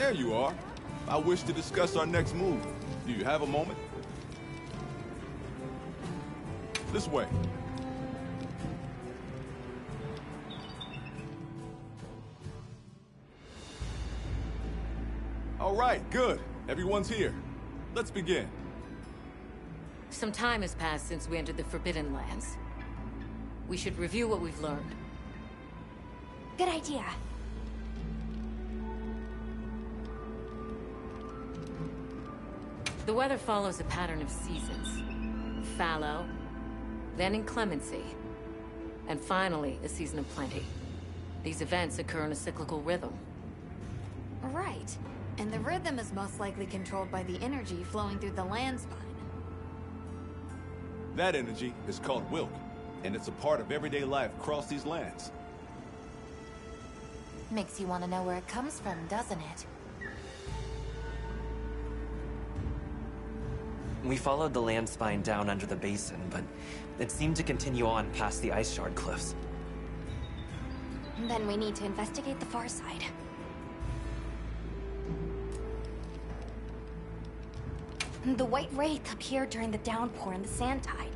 There you are. I wish to discuss our next move. Do you have a moment? This way. All right, good. Everyone's here. Let's begin. Some time has passed since we entered the Forbidden Lands. We should review what we've learned. Good idea. The weather follows a pattern of seasons. Fallow, then inclemency, and finally a season of plenty. These events occur in a cyclical rhythm. Right. And the rhythm is most likely controlled by the energy flowing through the land spine. That energy is called Wilk, and it's a part of everyday life across these lands. Makes you want to know where it comes from, doesn't it? We followed the land spine down under the basin, but it seemed to continue on past the Ice Shard cliffs. Then we need to investigate the far side. The White Wraith appeared during the downpour and the sand tide.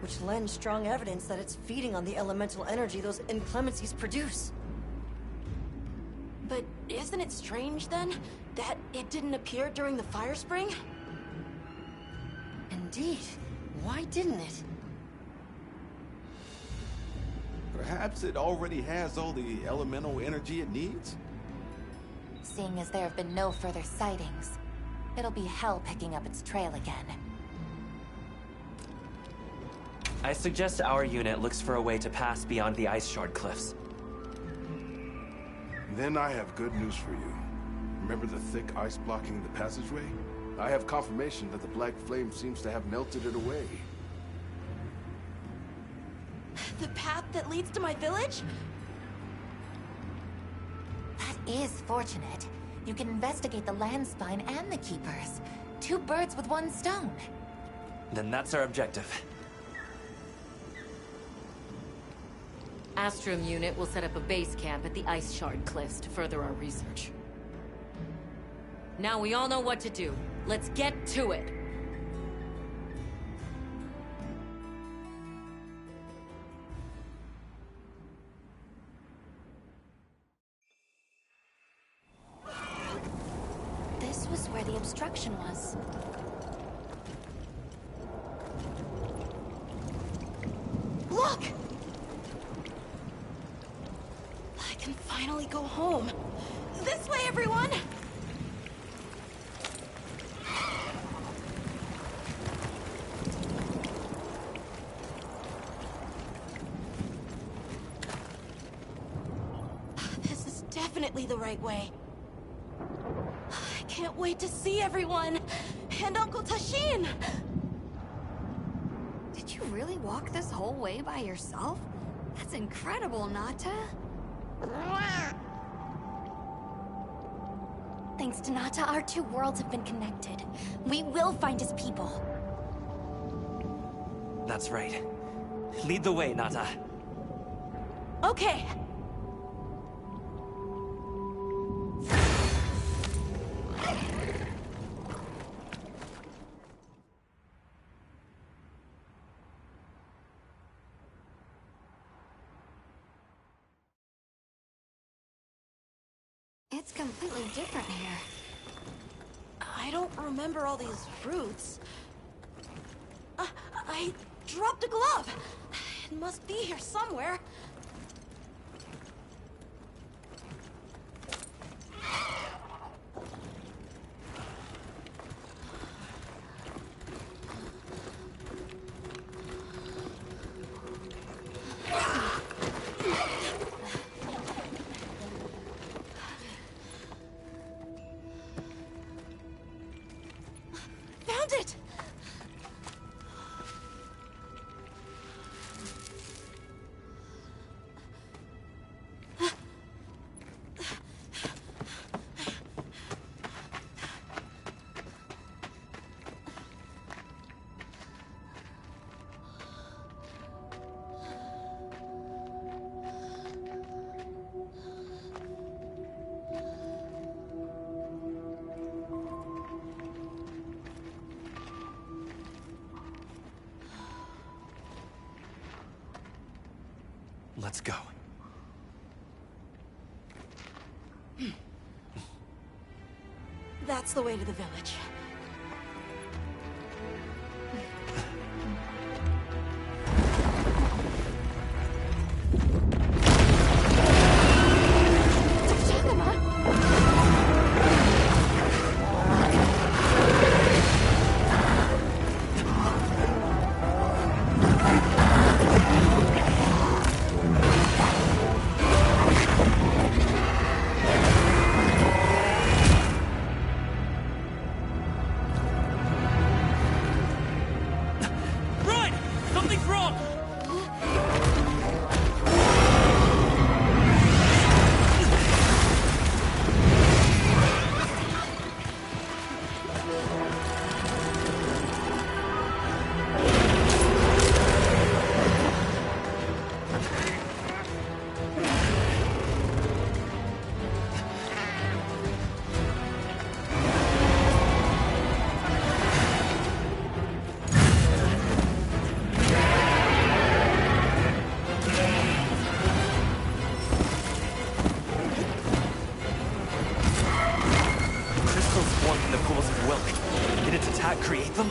Which lends strong evidence that it's feeding on the elemental energy those inclemencies produce. But isn't it strange, then, that it didn't appear during the fire spring? Indeed. Why didn't it? Perhaps it already has all the elemental energy it needs? Seeing as there have been no further sightings, it'll be hell picking up its trail again. I suggest our unit looks for a way to pass beyond the Ice Shard cliffs. Then I have good news for you. Remember the thick ice blocking the passageway? I have confirmation that the Black Flame seems to have melted it away. The path that leads to my village? That is fortunate. You can investigate the land spine and the Keepers. Two birds with one stone. Then that's our objective. Astrum unit will set up a base camp at the Ice Shard cliffs to further our research. Now we all know what to do. Let's get to it! This was where the obstruction was. Look! I can finally go home. This way, everyone! This is definitely the right way. I can't wait to see everyone! And Uncle Tashin! Did you really walk this whole way by yourself? That's incredible, Nata. Thanks to Nata, our two worlds have been connected. We will find his people. That's right. Lead the way, Nata. Okay. It's completely different here. I don't remember all these fruits. I dropped a glove. It must be here somewhere. Found it! Let's go. That's the way to the village. Create them?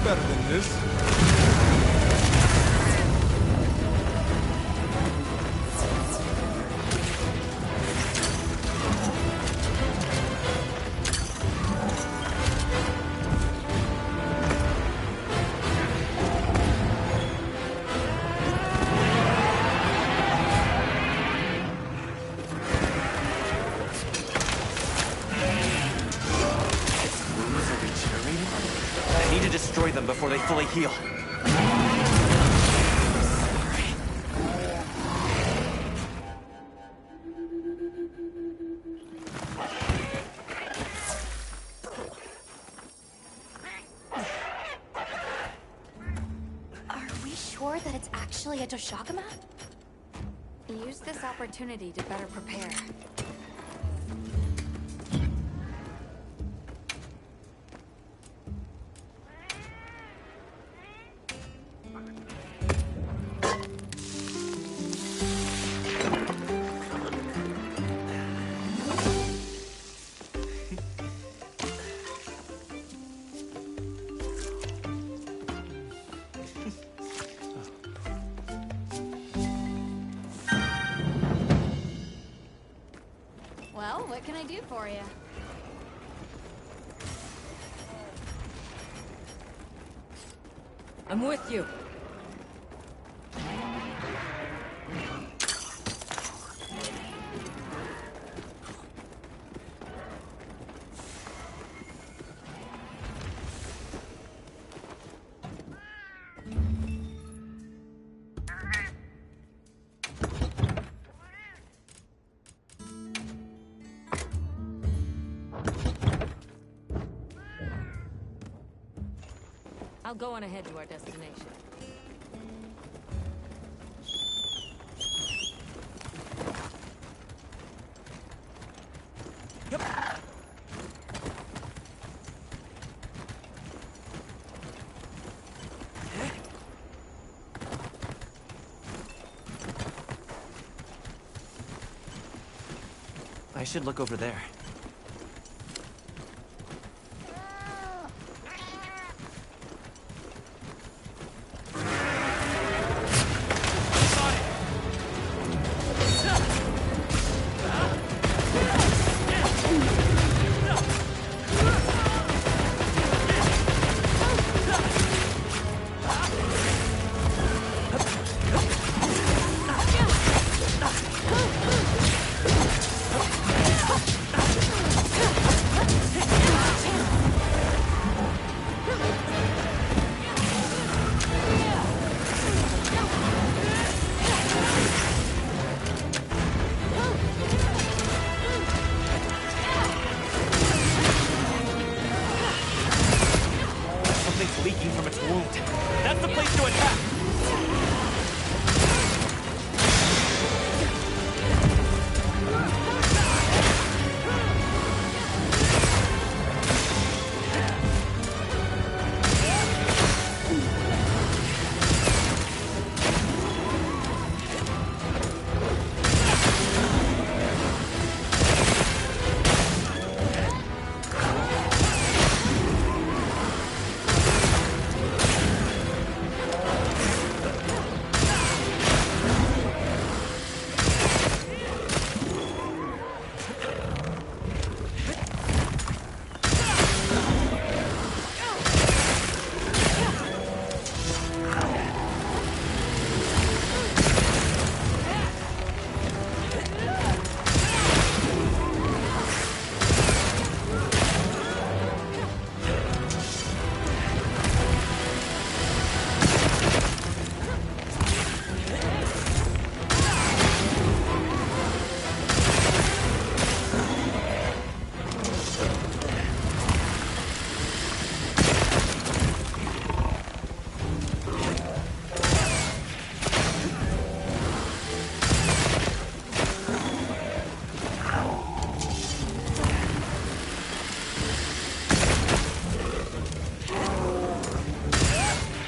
Better than this. Destroy them before they fully heal. Are we sure that it's actually a Toshakama? Use this opportunity to better prepare. Well, what can I do for you? I'm with you. I'll go on ahead to our destination. should look over there. Something's leaking from its wound. That's the place to attack!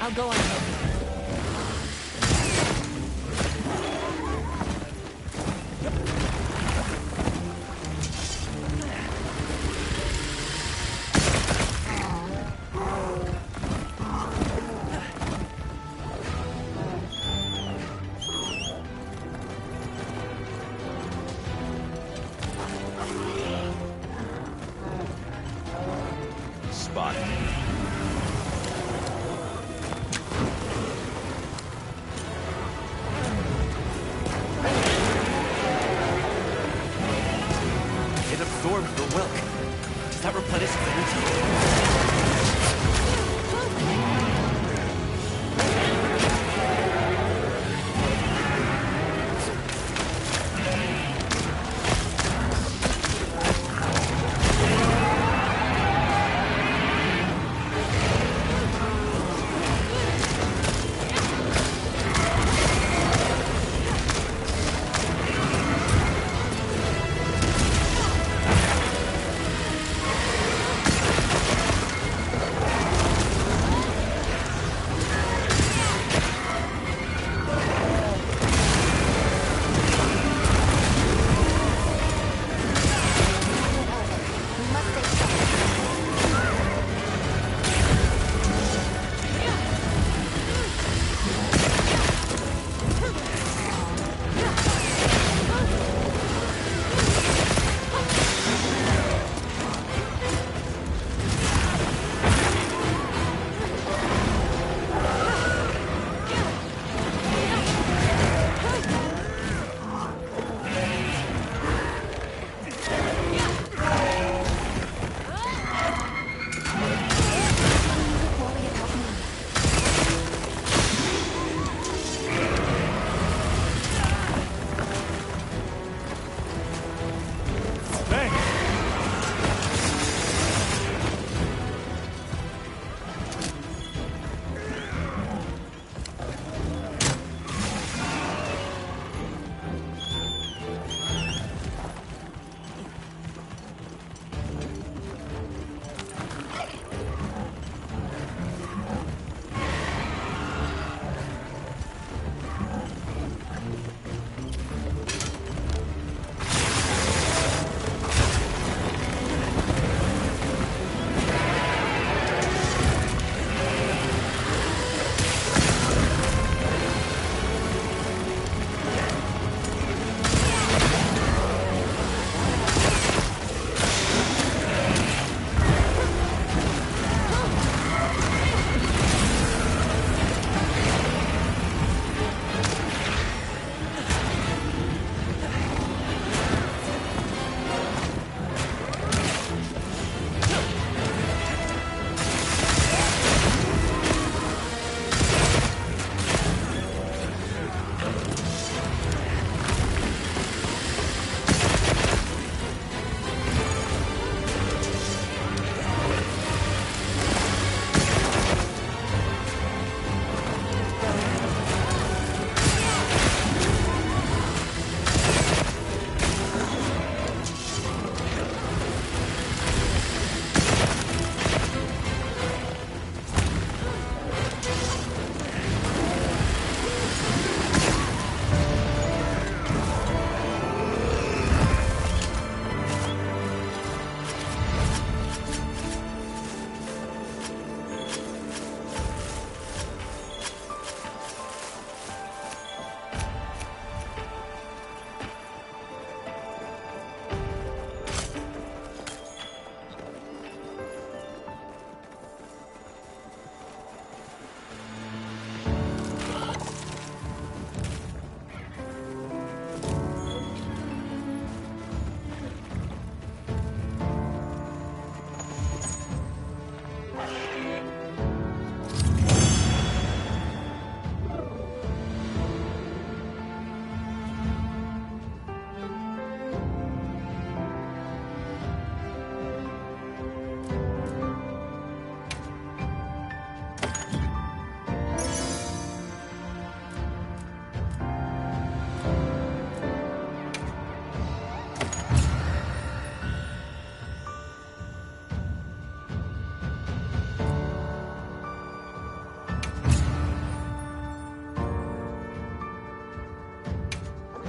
I'll go on ahead. Spot.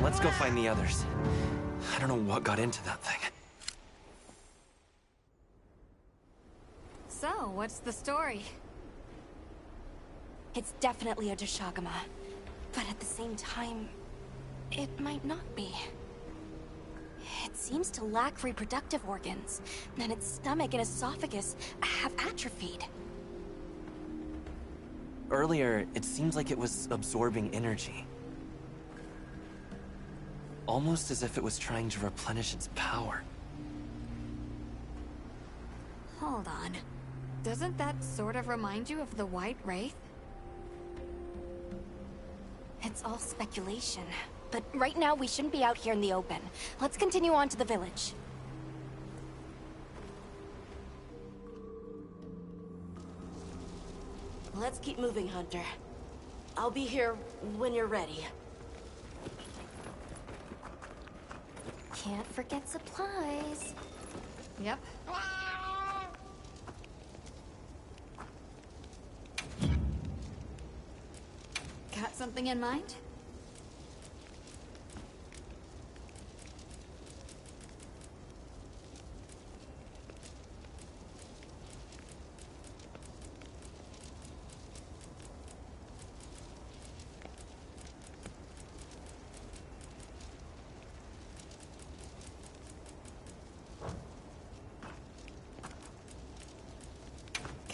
let's go find the others. I don't know what got into that thing. So, what's the story? It's definitely a Deshagama. But at the same time, it might not be. It seems to lack reproductive organs, and its stomach and esophagus have atrophied. Earlier, it seems like it was absorbing energy. Almost as if it was trying to replenish its power. Hold on. Doesn't that sort of remind you of the White Wraith? It's all speculation. But right now, we shouldn't be out here in the open. Let's continue on to the village. Let's keep moving, Hunter. I'll be here when you're ready. Can't forget supplies. Yep. Got something in mind?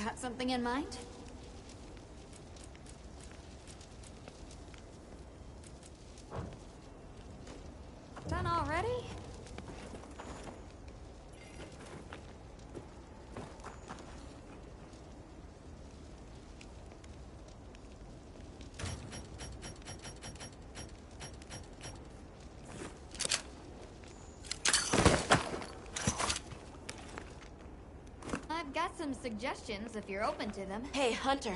Got something in mind? Done already? I've got some suggestions if you're open to them. Hey, Hunter.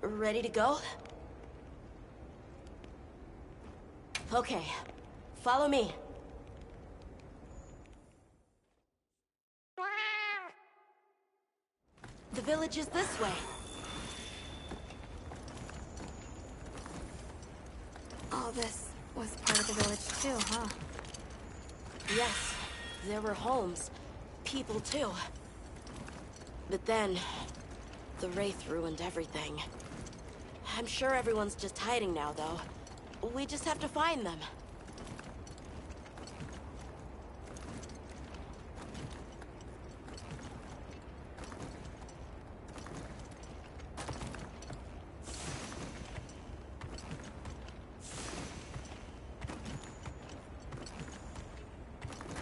Ready to go? Okay. Follow me. The village is this way. All this was part of the village too, huh? Yes, there were homes. People too. But then, the Wraith ruined everything. I'm sure everyone's just hiding now, though. We just have to find them.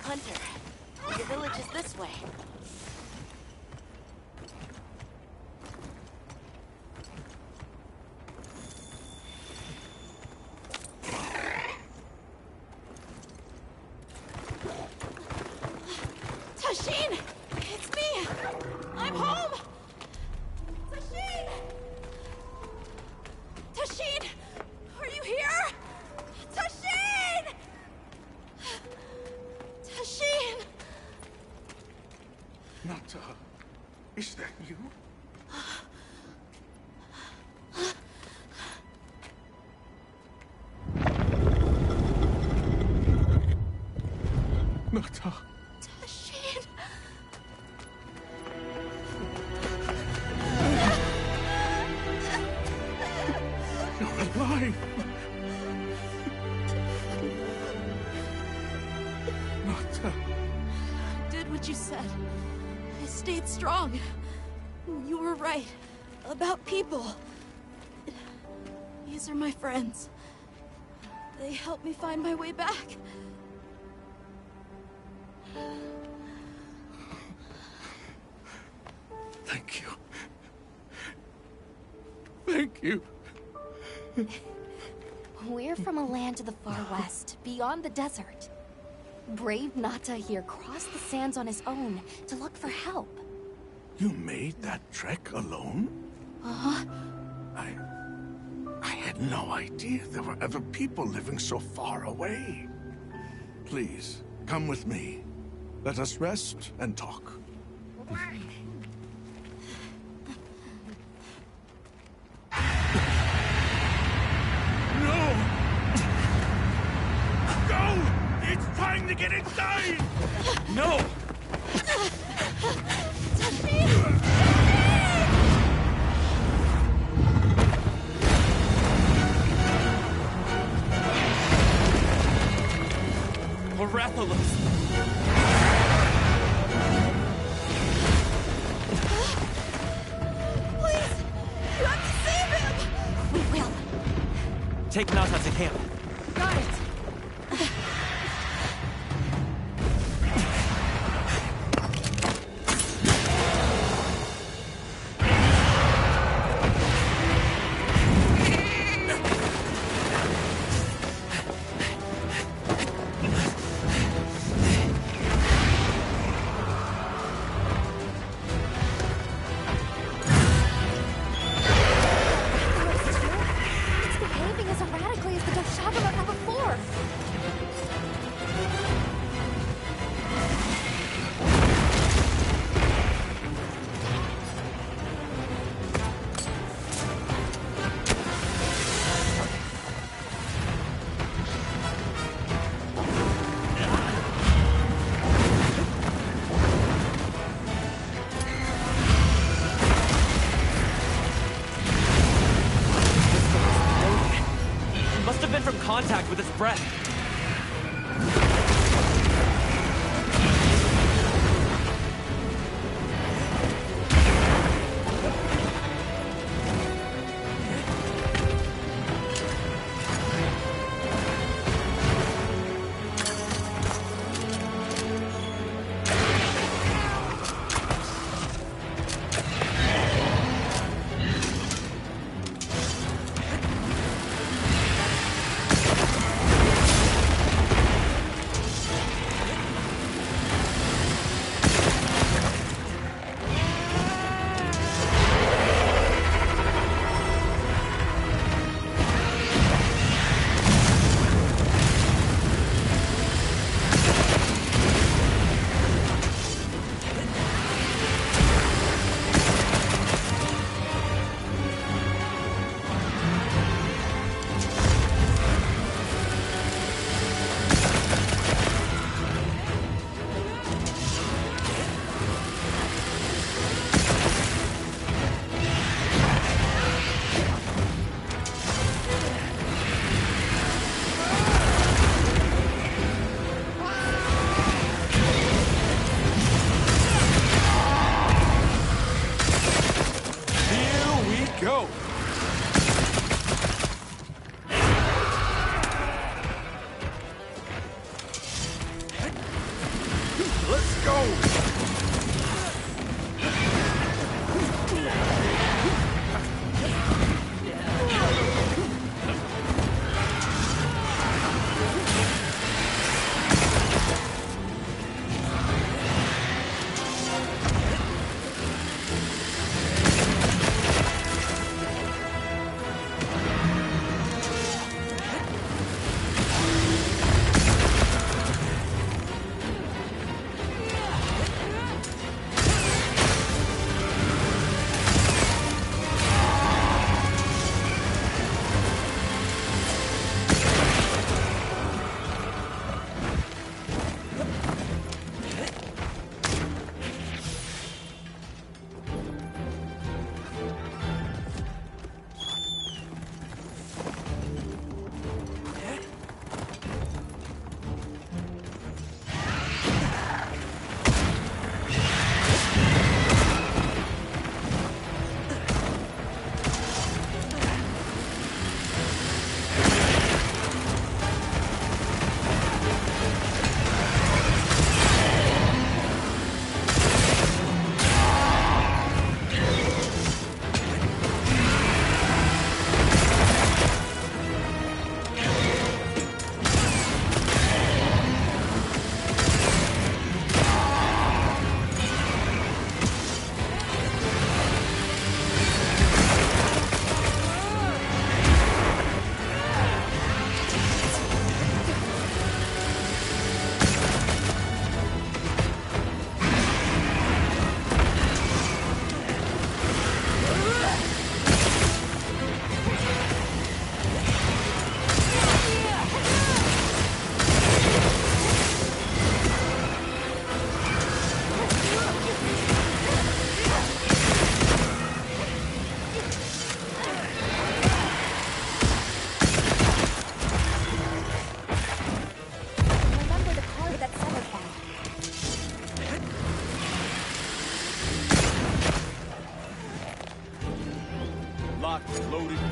Hunter, the village is this way. Tashin! It's me! I'm home! Tashin! Tashin! Are you here? Tashin! Tashin! Nata, is that you? Nata. Tashin! You're alive! Nata. Did what you said. I stayed strong. You were right. About people. These are my friends. They helped me find my way back. Thank you. Thank you. We're from a land to the far west, beyond the desert. Brave Nata here crossed the sands on his own to look for help. You made that trek alone? Uh-huh. I had no idea there were ever people living so far away. Please, come with me. Let us rest and talk. No! Go! to get inside! No! Rathalos! Please! You have to save him! We will. Take Nata to camp. Got it! It's behaving as erratically as the Doshaga were before. It must have been from contact with its breath.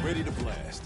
Ready to blast.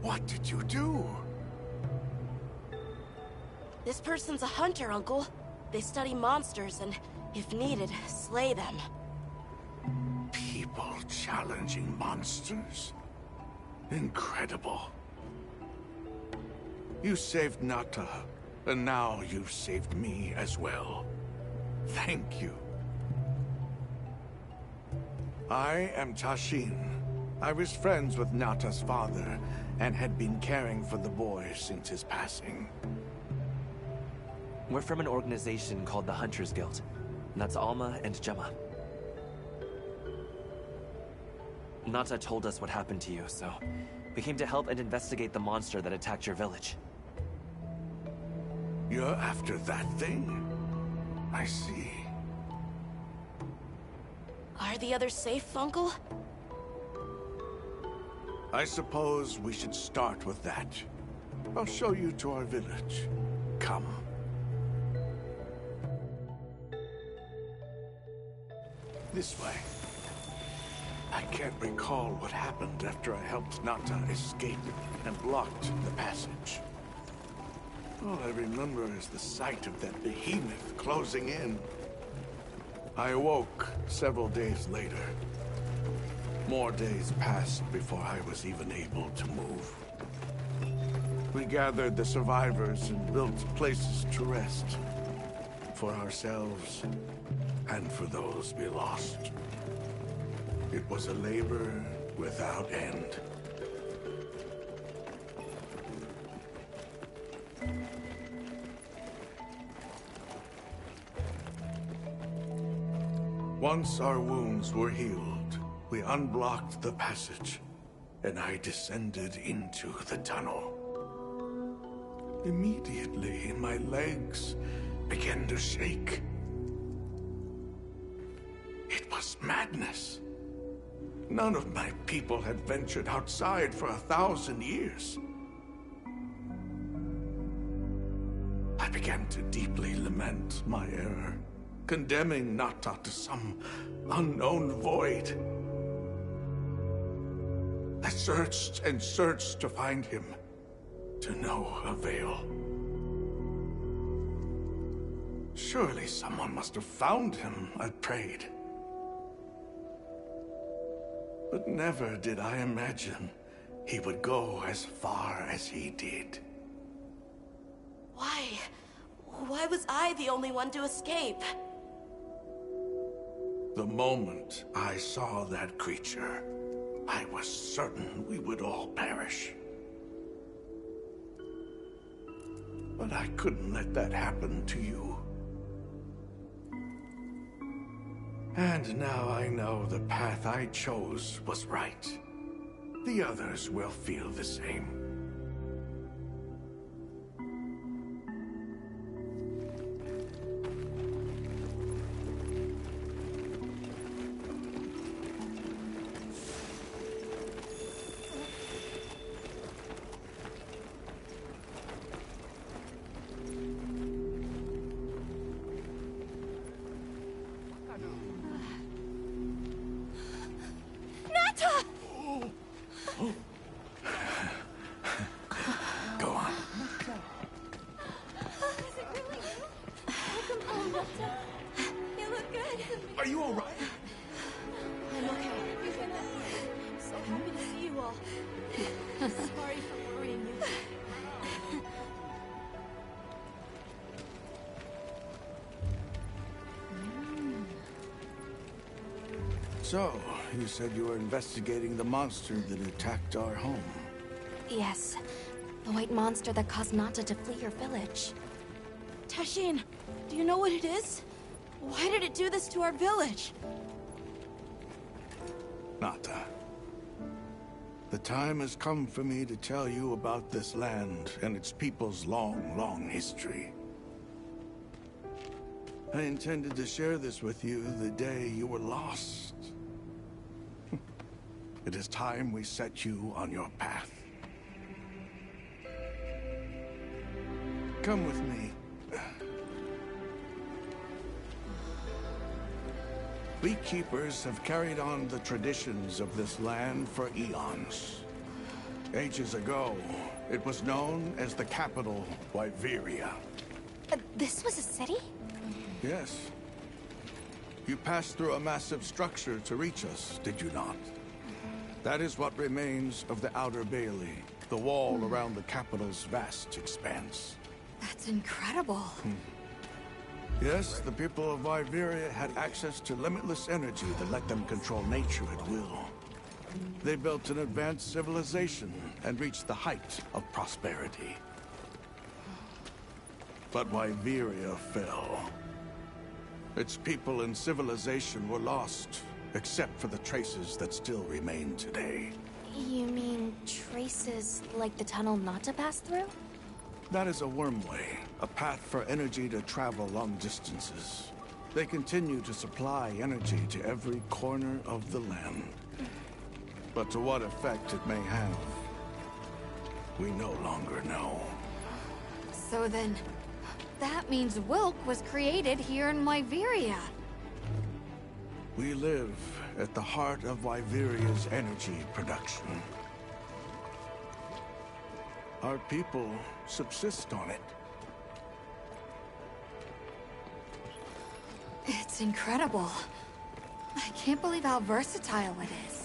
What did you do? This person's a hunter, Uncle. They study monsters and, if needed, slay them. People challenging monsters? Incredible. You saved Nata, and now you've saved me as well. Thank you. I am Tashin. I was friends with Nata's father, and had been caring for the boy since his passing. We're from an organization called the Hunters Guild. And that's Alma and Gemma. Nata told us what happened to you, so we came to help and investigate the monster that attacked your village. You're after that thing? I see. Are the others safe, Uncle? I suppose we should start with that. I'll show you to our village. Come. This way. I can't recall what happened after I helped Nata escape and blocked the passage. All I remember is the sight of that behemoth closing in. I awoke several days later. More days passed before I was even able to move. We gathered the survivors and built places to rest. For ourselves, and for those we lost. It was a labor without end. Once our wounds were healed, we unblocked the passage, and I descended into the tunnel. Immediately, my legs began to shake. It was madness. None of my people had ventured outside for 1,000 years. I began to deeply lament my error, condemning Nata to some unknown void. I searched and searched to find him, to no avail. Surely someone must have found him, I prayed. But never did I imagine he would go as far as he did. Why? Why was I the only one to escape? The moment I saw that creature, I was certain we would all perish. But I couldn't let that happen to you. And now I know the path I chose was right. The others will feel the same. Go on. You look good. Are you all right? I'm okay. I'm so happy to see you all. Sorry for worrying you. So, you said you were investigating the monster that attacked our home. Yes. The white monster that caused Nata to flee your village. Tashin, do you know what it is? Why did it do this to our village? Nata. The time has come for me to tell you about this land and its people's long, long history. I intended to share this with you the day you were lost. It is time we set you on your path. Come with me. We keepers have carried on the traditions of this land for eons. Ages ago, it was known as the capital, Wyveria. This was a city? Yes. You passed through a massive structure to reach us, did you not? That is what remains of the Outer Bailey, the wall around the capital's vast expanse. That's incredible. Yes, the people of Wyveria had access to limitless energy that let them control nature at will. They built an advanced civilization and reached the height of prosperity. But Wyveria fell. Its people and civilization were lost, except for the traces that still remain today. You mean traces like the tunnel Nata passed through? That is a wormway, a path for energy to travel long distances. They continue to supply energy to every corner of the land. But to what effect it may have, we no longer know. So then, that means Wilk was created here in Wyveria. We live at the heart of Wyveria's energy production. Our people subsist on it. It's incredible. I can't believe how versatile it is.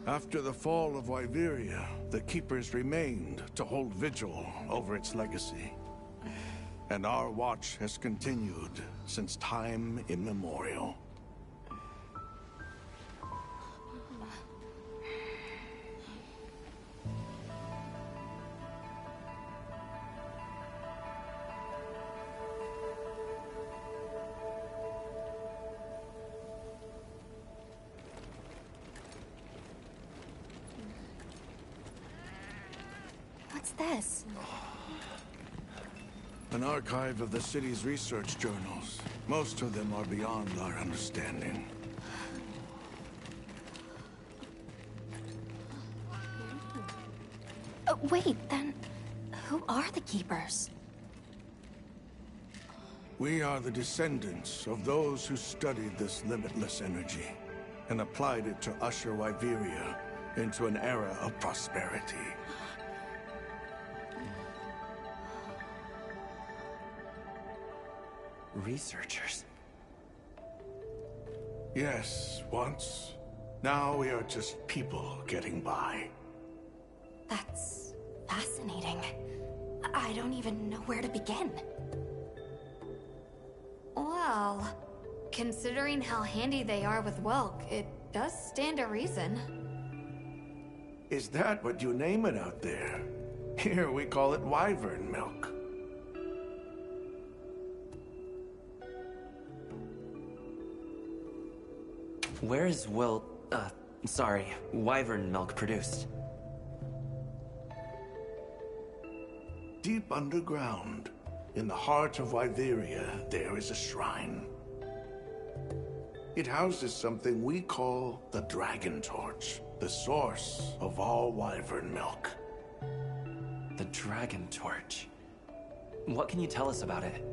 After the fall of Wyveria, the Keepers remained to hold vigil over its legacy. And our watch has continued since time immemorial. What's this? An archive of the city's research journals. Most of them are beyond our understanding. Wait, then who are the Keepers? We are the descendants of those who studied this limitless energy and applied it to usher Wyveria into an era of prosperity. Researchers? Yes, once. Now we are just people getting by. That's fascinating. I don't even know where to begin. Well, considering how handy they are with Welk, it does stand to reason. Is that what you name it out there? Here we call it wyvern milk. Where is wyvern milk produced? Deep underground, in the heart of Wyveria, there is a shrine. It houses something we call the Dragon Torch, the source of all wyvern milk. The Dragon Torch. What can you tell us about it?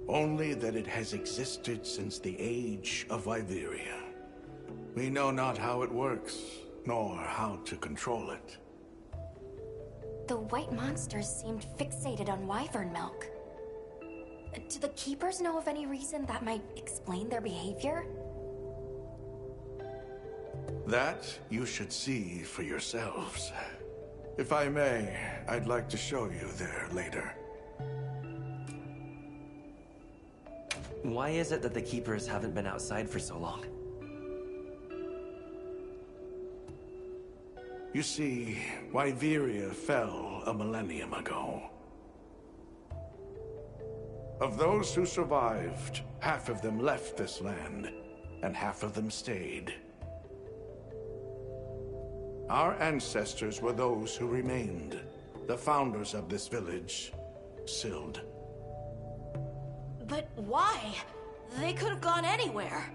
Only that it has existed since the age of Wyveria. We know not how it works, nor how to control it. The white monsters seemed fixated on wyvern milk. Do the Keepers know of any reason that might explain their behavior? That you should see for yourselves. If I may, I'd like to show you there later. Why is it that the Keepers haven't been outside for so long? You see, Wyveria fell a millennium ago. Of those who survived, half of them left this land, and half of them stayed. Our ancestors were those who remained, the founders of this village, Sild. But why? They could have gone anywhere.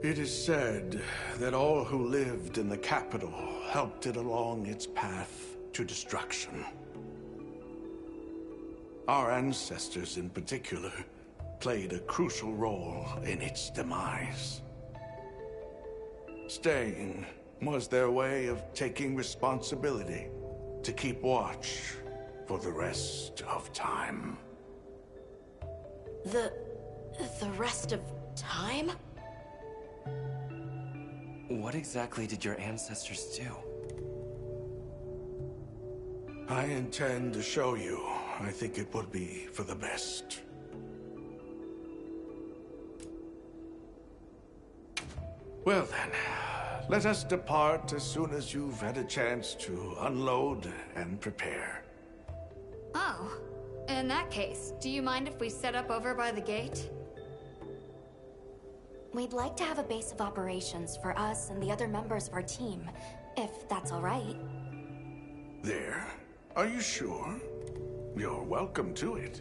It is said that all who lived in the capital helped it along its path to destruction. Our ancestors in particular played a crucial role in its demise. Staying was their way of taking responsibility to keep watch for the rest of time. The rest of time? What exactly did your ancestors do? I intend to show you. I think it would be for the best. Well then, let us depart as soon as you've had a chance to unload and prepare. Oh, in that case, do you mind if we set up over by the gate? We'd like to have a base of operations for us and the other members of our team, if that's all right. There. Are you sure? You're welcome to it.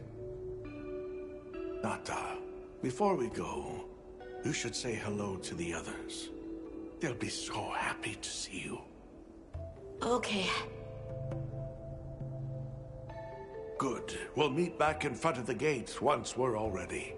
Nata, before we go, you should say hello to the others. They'll be so happy to see you. Okay. Good. We'll meet back in front of the gates once we're all ready.